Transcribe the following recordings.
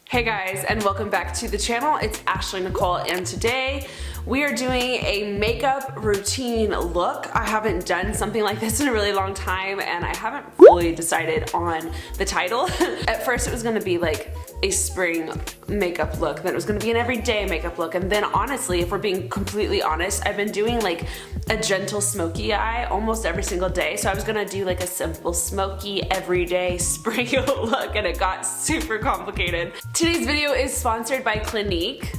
Hey guys, and welcome back to the channel. It's Ashley Nichole, and today we are doing a makeup routine look. I haven't done something like this in a really long time, and I haven't fully decided on the title. At first it was gonna be like a spring makeup look, then it was gonna be an everyday makeup look, and then honestly, if we're being completely honest, I've been doing like a gentle smoky eye almost every single day. So I was gonna do like a simple smoky everyday spring look, and it got super complicated. Today's video is sponsored by Clinique.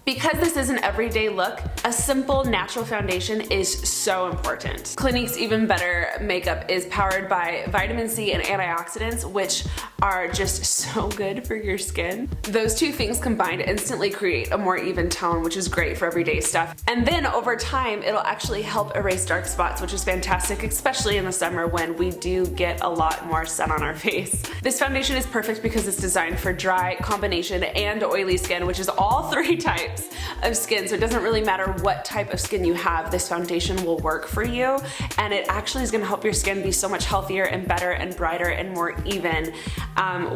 Because this is an everyday look, a simple natural foundation is so important. Clinique's Even Better makeup is powered by vitamin C and antioxidants, which are just so good for your skin. Those two things combined instantly create a more even tone, which is great for everyday stuff. And then over time, it'll actually help erase dark spots, which is fantastic, especially in the summer when we do get a lot more sun on our face. This foundation is perfect because it's designed for dry, combination, and oily skin, which is all three types of skin, so it doesn't really matter what type of skin you have, this foundation will work for you, and it actually is going to help your skin be so much healthier and better and brighter and more even,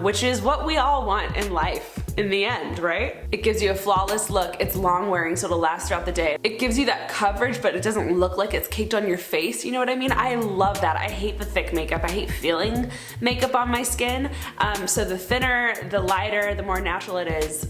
which is what we all want in life in the end, right? It gives you a flawless look, it's long wearing so it'll last throughout the day. It gives you that coverage, but it doesn't look like it's caked on your face, you know what I mean? I love that. I hate the thick makeup, I hate feeling makeup on my skin, so the thinner, the lighter, the more natural it is,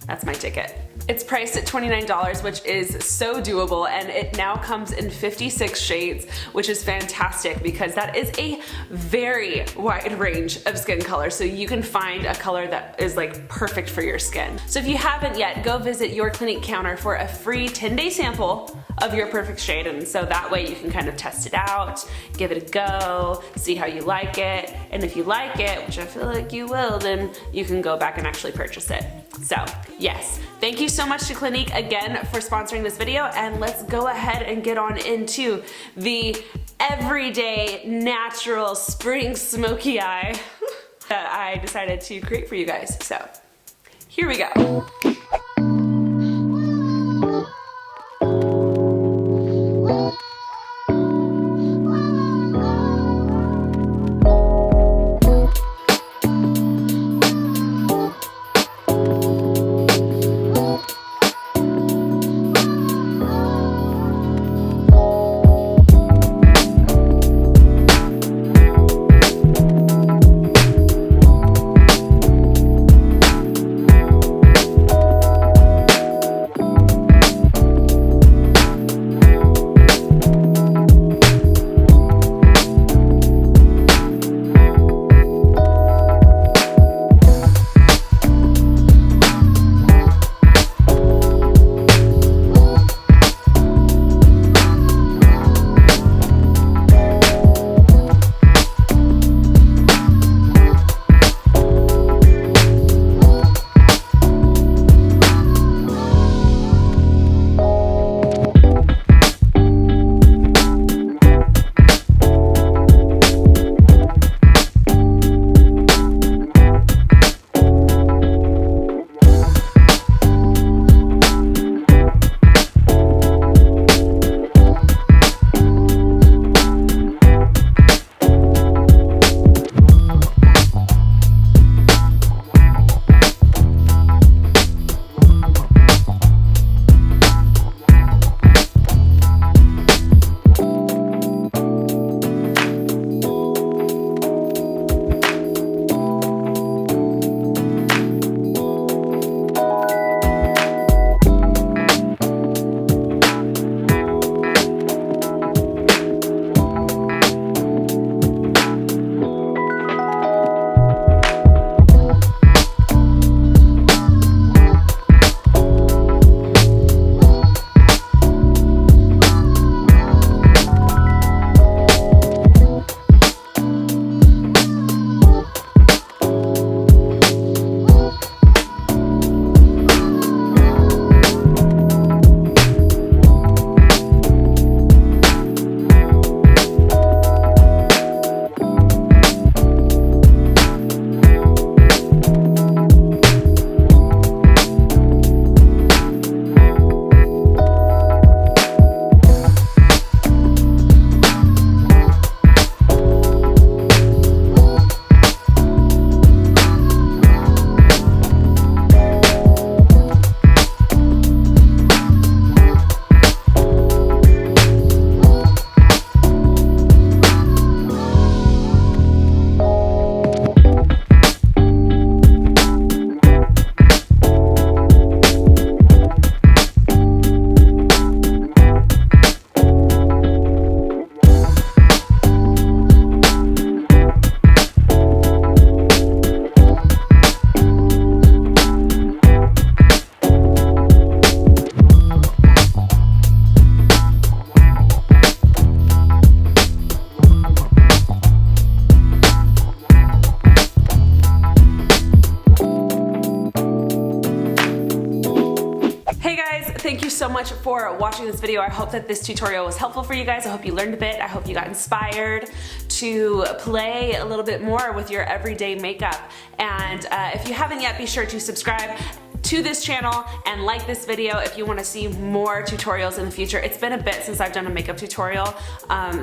that's my ticket. It's priced at $29, which is so doable, and it now comes in 56 shades, which is fantastic because that is a very wide range of skin colors, so you can find a color that is like perfect for your skin. So if you haven't yet, go visit your Clinique counter for a free 10-day sample of your perfect shade, and so that way you can kind of test it out, give it a go, see how you like it, and if you like it, which I feel like you will, then you can go back and actually purchase it. So yes, thank you so much to Clinique again for sponsoring this video, and let's go ahead and get on into the everyday natural spring smoky eye that I decided to create for you guys. So here we go. thank you so much for watching this video. I hope that this tutorial was helpful for you guys. I hope you learned a bit. I hope you got inspired to play a little bit more with your everyday makeup. And if you haven't yet, be sure to subscribe to this channel and like this video if you want to see more tutorials in the future. It's been a bit since I've done a makeup tutorial,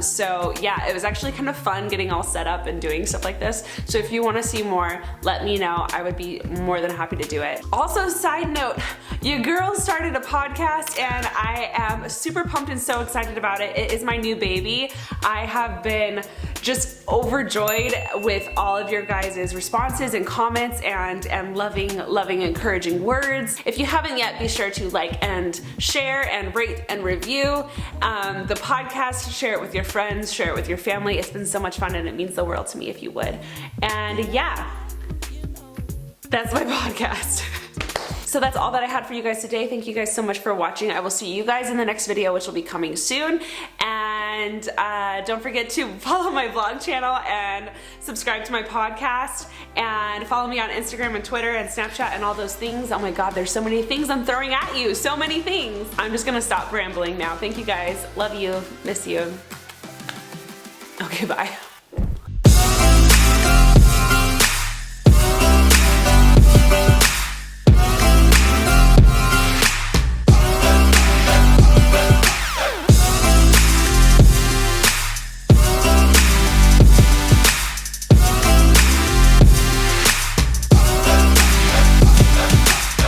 so yeah, it was actually kind of fun getting all set up and doing stuff like this. So if you want to see more, let me know. I would be more than happy to do it. Also, side note, your girl started a podcast and I am super pumped and so excited about it. It is my new baby. I have been just overjoyed with all of your guys' responses and comments and loving, encouraging words. If you haven't yet, be sure to like and share and rate and review the podcast. Share it with your friends, share it with your family. It's been so much fun and it means the world to me if you would. And yeah, that's my podcast. So that's all that I had for you guys today. Thank you guys so much for watching. I will see you guys in the next video, which will be coming soon. And don't forget to follow my vlog channel and subscribe to my podcast and follow me on Instagram and Twitter and Snapchat and all those things. Oh my God, there's so many things I'm throwing at you. So many things. I'm just gonna stop rambling now. Thank you guys. Love you. Miss you. Okay, bye.